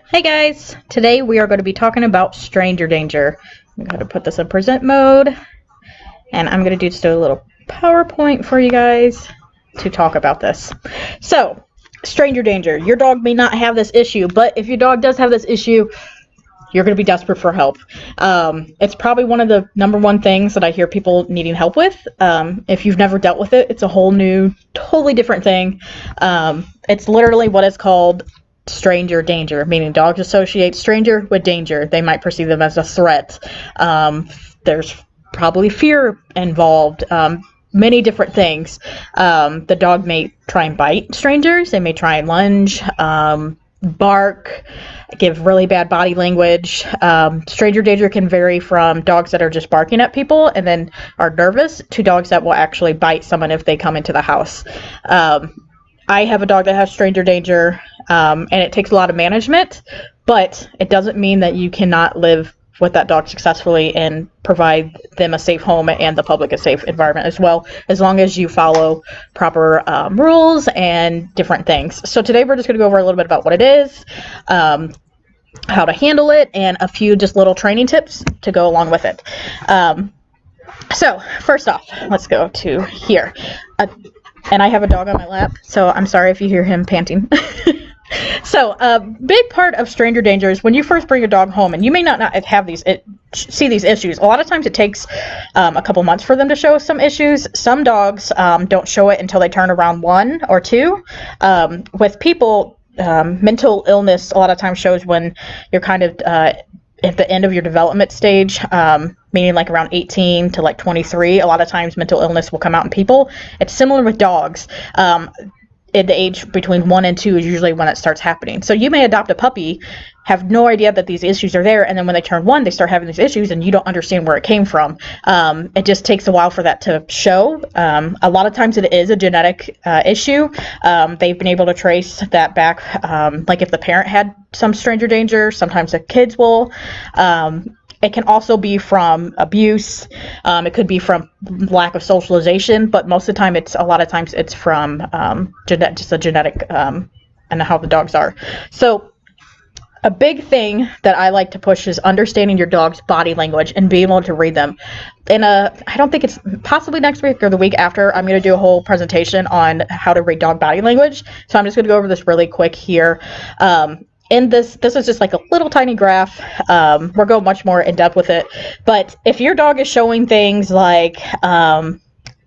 Hey guys, today we are going to be talking about stranger danger. I'm going to put this in present mode, and I'm going to do just a little PowerPoint for you guys to talk about this. So, stranger danger. Your dog may not have this issue, but if your dog does have this issue, you're going to be desperate for help. It's probably one of the number one things that I hear people needing help with. If you've never dealt with it, it's a whole new, totally different thing. It's literally what is called stranger danger, meaning dogs associate stranger with danger. They might perceive them as a threat. There's probably fear involved. Many different things. The dog may try and bite strangers. They may try and lunge, bark, give really bad body language. Stranger danger can vary from dogs that are just barking at people and then are nervous to dogs that will actually bite someone if they come into the house. I have a dog that has stranger danger, and it takes a lot of management, but it doesn't mean that you cannot live with that dog successfully and provide them a safe home and the public a safe environment as well, as long as you follow proper rules and different things. So today we're just going to go over a little bit about what it is, how to handle it, and a few just little training tips to go along with it. So first off, let's go to here. And I have a dog on my lap, so I'm sorry if you hear him panting. So a big part of stranger danger is when you first bring your dog home, and you may not have see these issues. A lot of times it takes a couple months for them to show some issues. Some dogs don't show it until they turn around 1 or 2. With people, mental illness a lot of times shows when you're kind of at the end of your development stage, meaning like around 18 to like 23. A lot of times mental illness will come out in people. It's similar with dogs. At the age between 1 and 2 is usually when it starts happening. So you may adopt a puppy, have no idea that these issues are there, and then when they turn 1, they start having these issues, and you don't understand where it came from. It just takes a while for that to show. A lot of times it is a genetic issue. They've been able to trace that back, like if the parent had some stranger danger, sometimes the kids will. It can also be from abuse. It could be from lack of socialization, but most of the time, a lot of times it's from just a genetic and how the dogs are. So a big thing that I like to push is understanding your dog's body language and being able to read them. And I don't think it's possibly next week or the week after, I'm going to do a whole presentation on how to read dog body language. So I'm just going to go over this really quick here. And this is just like a little tiny graph. We'll go much more in depth with it. But if your dog is showing things like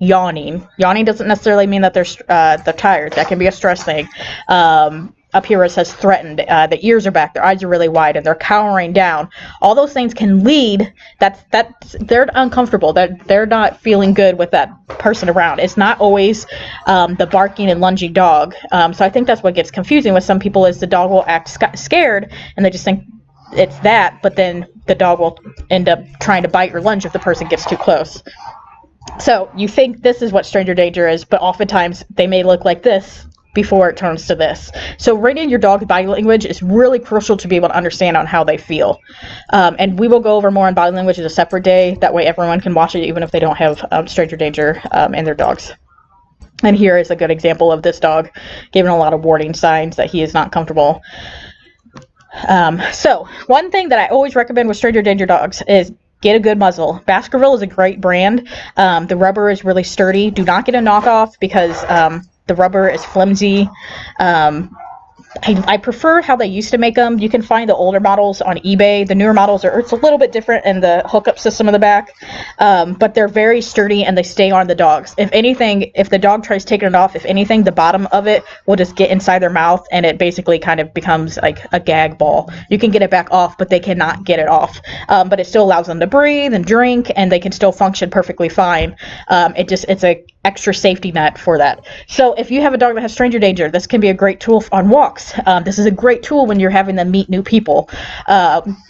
yawning doesn't necessarily mean that they're tired. That can be a stress thing. Up here it says threatened. The ears are back, their eyes are really wide, and they're cowering down. All those things can lead. They're uncomfortable. They're not feeling good with that person around. It's not always the barking and lunging dog. So I think that's what gets confusing with some people is the dog will act scared, and they just think it's that, but then the dog will end up trying to bite or lunge if the person gets too close. So you think this is what stranger danger is, but oftentimes they may look like this before it turns to this. So reading your dog's body language is really crucial to be able to understand on how they feel. And we will go over more on body language in a separate day. That way everyone can watch it even if they don't have stranger danger in their dogs. And here is a good example of this dog giving a lot of warning signs that he is not comfortable. So one thing that I always recommend with stranger danger dogs is get a good muzzle. Baskerville is a great brand. The rubber is really sturdy. Do not get a knockoff because the rubber is flimsy. I prefer how they used to make them. You can find the older models on eBay. The newer models it's a little bit different in the hookup system in the back, but they're very sturdy and they stay on the dogs. If anything, if the dog tries taking it off, if anything, the bottom of it will just get inside their mouth and it basically kind of becomes like a gag ball. You can get it back off, but they cannot get it off. But it still allows them to breathe and drink, and they can still function perfectly fine. It's a extra safety net for that. So if you have a dog that has stranger danger, this can be a great tool on walks. This is a great tool when you're having them meet new people.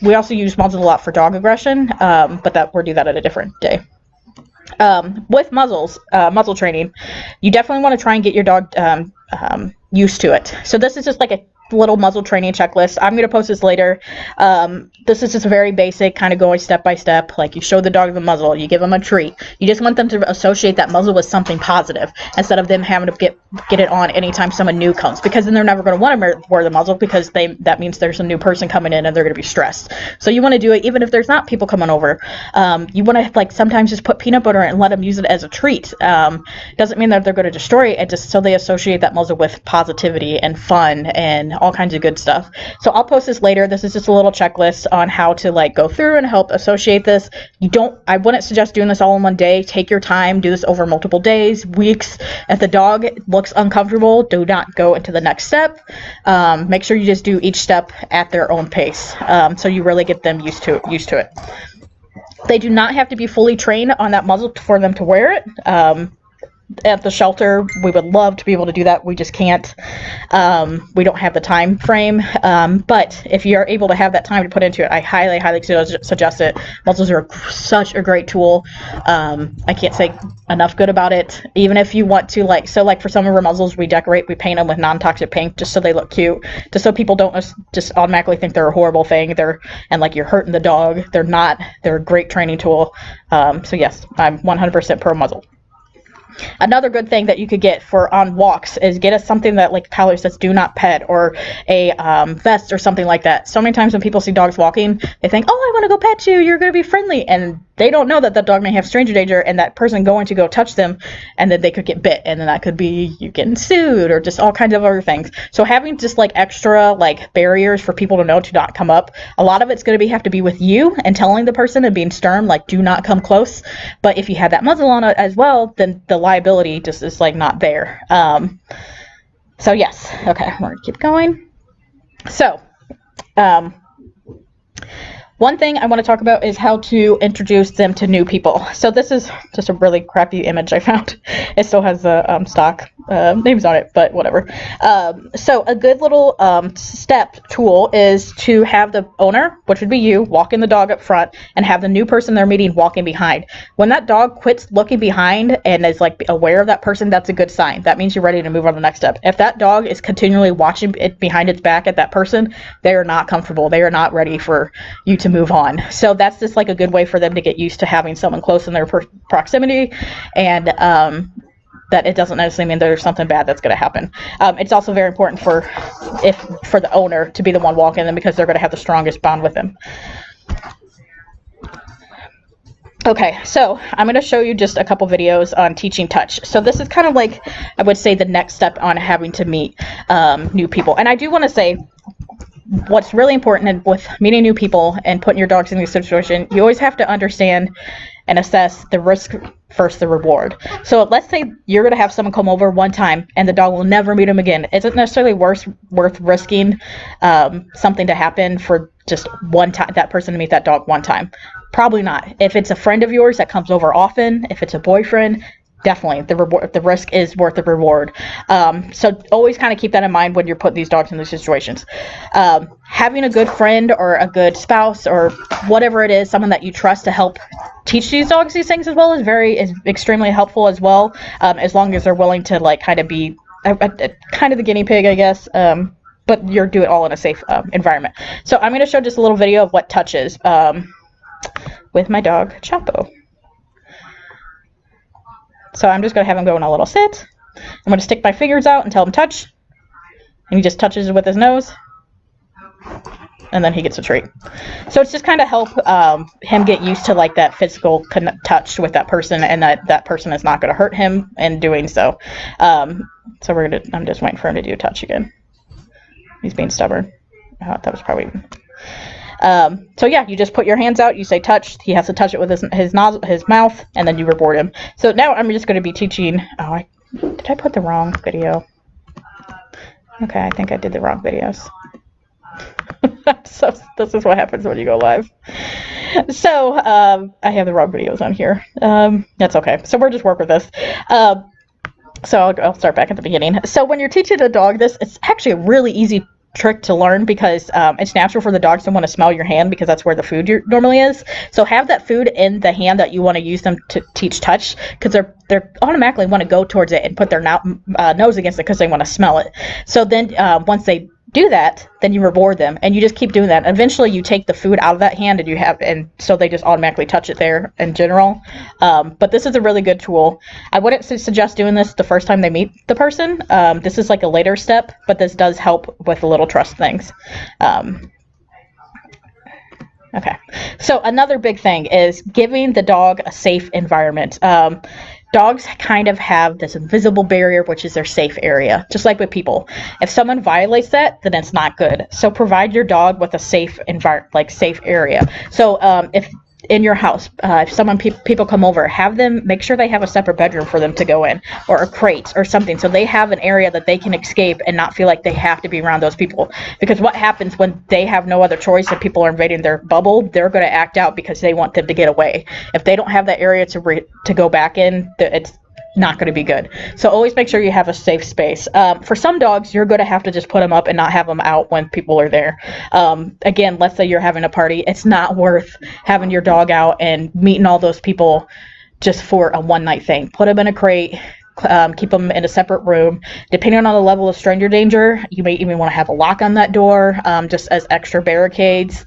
We also use muzzles a lot for dog aggression, but we'll do that at a different day. With muzzle training, you definitely want to try and get your dog used to it. So this is just like a little muzzle training checklist. I'm going to post this later. This is just very basic, kind of going step by step. Like, you show the dog the muzzle, you give them a treat. You just want them to associate that muzzle with something positive instead of them having to get it on anytime someone new comes, because then they're never going to want to wear the muzzle, because that means there's a new person coming in and they're going to be stressed. So you want to do it even if there's not people coming over. You want to, like, sometimes just put peanut butter in it and let them use it as a treat. Doesn't mean that they're going to destroy it, just so they associate that muzzle with positivity and fun and all kinds of good stuff. So I'll post this later. This is just a little checklist on how to, like, go through and help associate this. I wouldn't suggest doing this all in one day. Take your time, do this over multiple days, weeks. If the dog looks uncomfortable, do not go into the next step. Make sure you just do each step at their own pace, so you really get them used to it. They do not have to be fully trained on that muzzle for them to wear it. At the shelter, we would love to be able to do that. We just can't. We don't have the time frame. But if you're able to have that time to put into it, I highly, highly suggest it. Muzzles are such a great tool. I can't say enough good about it. Even if you want to, like for some of our muzzles, we paint them with non-toxic paint just so they look cute, just so people don't just automatically think they're a horrible thing. And like you're hurting the dog. They're not. They're a great training tool. So yes, I'm 100% pro muzzle. Another good thing that you could get for on walks is get us something that, like, collar says do not pet, or a vest or something like that. So many times when people see dogs walking, they think, oh, I want to go pet you, you're going to be friendly, and they don't know that that dog may have stranger danger, and that person going to go touch them, and then they could get bit, and then that could be you getting sued or just all kinds of other things. So having just, like, extra, like, barriers for people to know to not come up. A lot of it's going to have to be with you and telling the person and being stern, like, do not come close. But if you have that muzzle on it as well, then the liability just is, like, not there. So yes, okay, I'm going to keep going. So, one thing I want to talk about is how to introduce them to new people. So this is just a really crappy image I found. It still has the stock names on it, but whatever. So a good little step tool is to have the owner, which would be you, walking the dog up front, and have the new person they're meeting walking behind. When that dog quits looking behind and is, like, aware of that person, that's a good sign. That means you're ready to move on to the next step. If that dog is continually watching it behind its back at that person, they are not comfortable. They are not ready for you to move on. So that's just, like, a good way for them to get used to having someone close in their proximity, and that it doesn't necessarily mean there's something bad that's going to happen. It's also very important for the owner to be the one walking them, because they're going to have the strongest bond with them. Okay, so I'm going to show you just a couple videos on teaching touch. So this is kind of like, I would say, the next step on having to meet new people. And I do want to say, what's really important with meeting new people and putting your dogs in this situation, you always have to understand and assess the risk versus the reward. So let's say you're going to have someone come over one time and the dog will never meet him again. Is it necessarily worth risking something to happen for just one time, that person to meet that dog one time? Probably not. If it's a friend of yours that comes over often, if it's a boyfriend, definitely the risk is worth the reward. So always kind of keep that in mind when you're putting these dogs in these situations. Having a good friend or a good spouse or whatever it is, someone that you trust to help teach these dogs these things as well is extremely helpful as well, as long as they're willing to, like, kind of be kind of the guinea pig, I guess. But you're doing it all in a safe environment. So I'm going to show just a little video of what touch is with my dog Chapo. So I'm just going to have him go in a little sit. I'm going to stick my fingers out and tell him touch. And he just touches it with his nose. And then he gets a treat. So it's just kind of help him get used to, like, that physical touch with that person, and that person is not going to hurt him in doing so. So I'm just waiting for him to do touch again. He's being stubborn. That was probably... So yeah, you just put your hands out, you say touch, he has to touch it with his mouth, and then you reward him. So now I'm just going to be teaching, did I put the wrong video? Okay, I think I did the wrong videos. So this is what happens when you go live. So, I have the wrong videos on here. That's okay. So we'll just work with this. So I'll start back at the beginning. So when you're teaching a dog this, it's actually a really easy trick to learn, because it's natural for the dogs to want to smell your hand, because that's where the food normally is. So have that food in the hand that you want to use them to teach touch, because they're automatically want to go towards it and put their nose against it because they want to smell it. So then once they do that, then you reward them, and you just keep doing that. Eventually you take the food out of that hand, and so they just automatically touch it there in general. But this is a really good tool. I wouldn't suggest doing this the first time they meet the person. This is like a later step, but this does help with the little trust things. Okay, so another big thing is giving the dog a safe environment. Dogs kind of have this invisible barrier, which is their safe area, just like with people. If someone violates that, then it's not good. So provide your dog with a safe environment, like safe area. So if in your house, if people come over, have them make sure they have a separate bedroom for them to go in, or a crate or something, so they have an area that they can escape and not feel like they have to be around those people. Because what happens when they have no other choice and people are invading their bubble, they're going to act out because they want them to get away. If they don't have that area to go back in, it's not going to be good. So always make sure you have a safe space. For some dogs, you're going to have to just put them up and not have them out when people are there. Again, let's say you're having a party. It's not worth having your dog out and meeting all those people just for a one-night thing. Put them in a crate. Keep them in a separate room. Depending on the level of stranger danger, you may even want to have a lock on that door, just as extra barricades.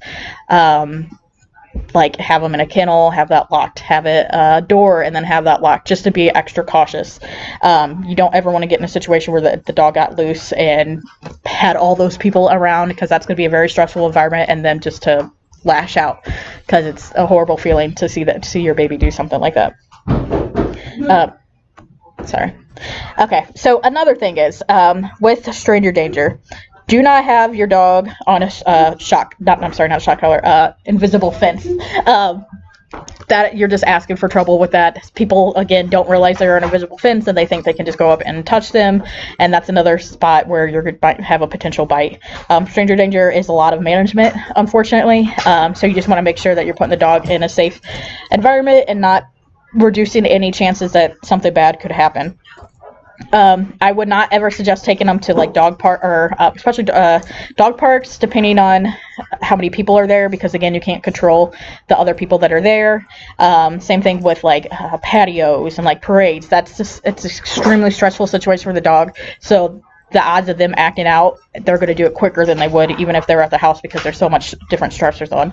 Like have them in a kennel, have that locked, have it a door, and then have that locked, just to be extra cautious. You don't ever want to get in a situation where the dog got loose and had all those people around, because that's going to be a very stressful environment, and then just to lash out, because it's a horrible feeling to see your baby do something like that. Sorry. Okay, so another thing is with stranger danger, do not have your dog on a invisible fence. That you're just asking for trouble with that. People, again, don't realize they're on an invisible fence, and they think they can just go up and touch them, and that's another spot where you're going to have a potential bite. Stranger danger is a lot of management, unfortunately, so you just want to make sure that you're putting the dog in a safe environment and not reducing any chances that something bad could happen. I would not ever suggest taking them to like dog park, or especially dog parks, depending on how many people are there, because again, you can't control the other people that are there. Same thing with like patios and like parades. It's an extremely stressful situation for the dog. So the odds of them acting out, they're going to do it quicker than they would even if they're at the house, because there's so much different stressors on.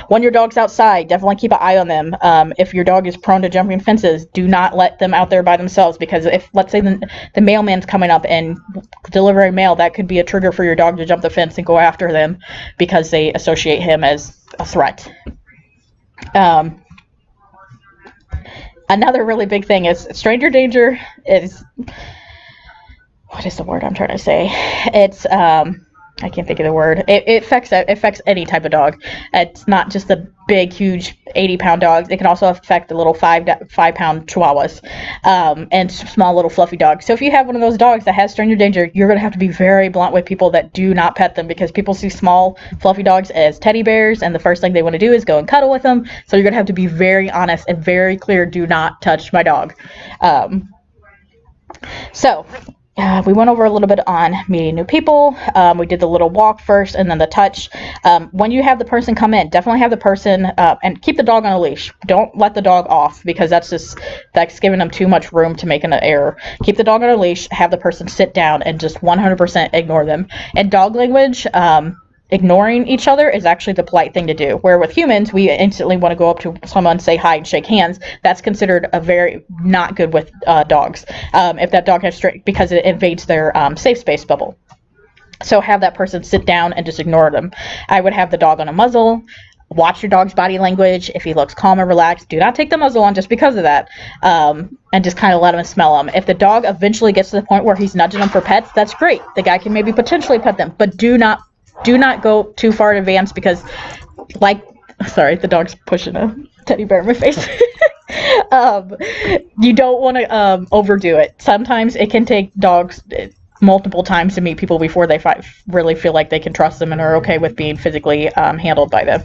When your dog's outside, definitely keep an eye on them. If your dog is prone to jumping fences, do not let them out there by themselves, because if, let's say, the mailman's coming up and delivering mail, that could be a trigger for your dog to jump the fence and go after them because they associate him as a threat. Another really big thing is stranger danger is... what is the word I'm trying to say? It's, I can't think of the word. It affects any type of dog. It's not just the big, huge 80-pound dogs. It can also affect the little 5-pound chihuahuas, and small little fluffy dogs. So if you have one of those dogs that has stranger danger, you're going to have to be very blunt with people that do not pet them, because people see small, fluffy dogs as teddy bears, and the first thing they want to do is go and cuddle with them. So you're going to have to be very honest and very clear. Do not touch my dog. We went over a little bit on meeting new people. We did the little walk first and then the touch. When you have the person come in, definitely have the person, and keep the dog on a leash. Don't let the dog off, because that's giving them too much room to make an error. Keep the dog on a leash, have the person sit down, and just 100% ignore them. In dog language, ignoring each other is actually the polite thing to do. Where with humans, we instantly want to go up to someone, say hi, and shake hands. That's considered a very not good with dogs. If that dog has because it invades their safe space bubble. So have that person sit down and just ignore them. I would have the dog on a muzzle. Watch your dog's body language. If he looks calm and relaxed, do not take the muzzle on just because of that. And just kind of let him smell them. If the dog eventually gets to the point where he's nudging them for pets, that's great. The guy can maybe potentially pet them, but do not go too far in advance, because sorry, the dog's pushing a teddy bear in my face. You don't want to overdo it. Sometimes it can take dogs multiple times to meet people before they really feel like they can trust them and are okay with being physically handled by them.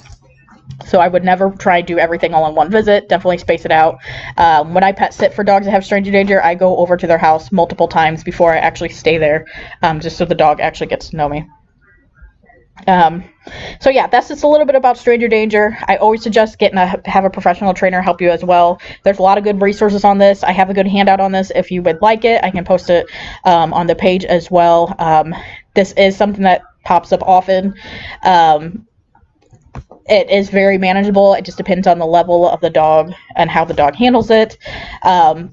So I would never try to do everything all in one visit. Definitely space it out. When I pet sit for dogs that have stranger danger, I go over to their house multiple times before I actually stay there, just so the dog actually gets to know me. So yeah, that's just a little bit about stranger danger. I always suggest have a professional trainer help you as well. There's a lot of good resources on this. I have a good handout on this. If you would like it, I can post it on the page as well. This is something that pops up often. It is very manageable. It just depends on the level of the dog and how the dog handles it.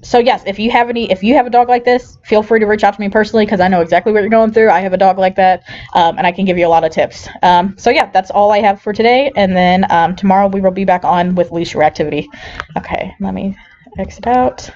So yes, if you have a dog like this, feel free to reach out to me personally, because I know exactly what you're going through. I have a dog like that, and I can give you a lot of tips. So yeah, that's all I have for today. And then tomorrow we will be back on with leash reactivity. Okay, let me exit out.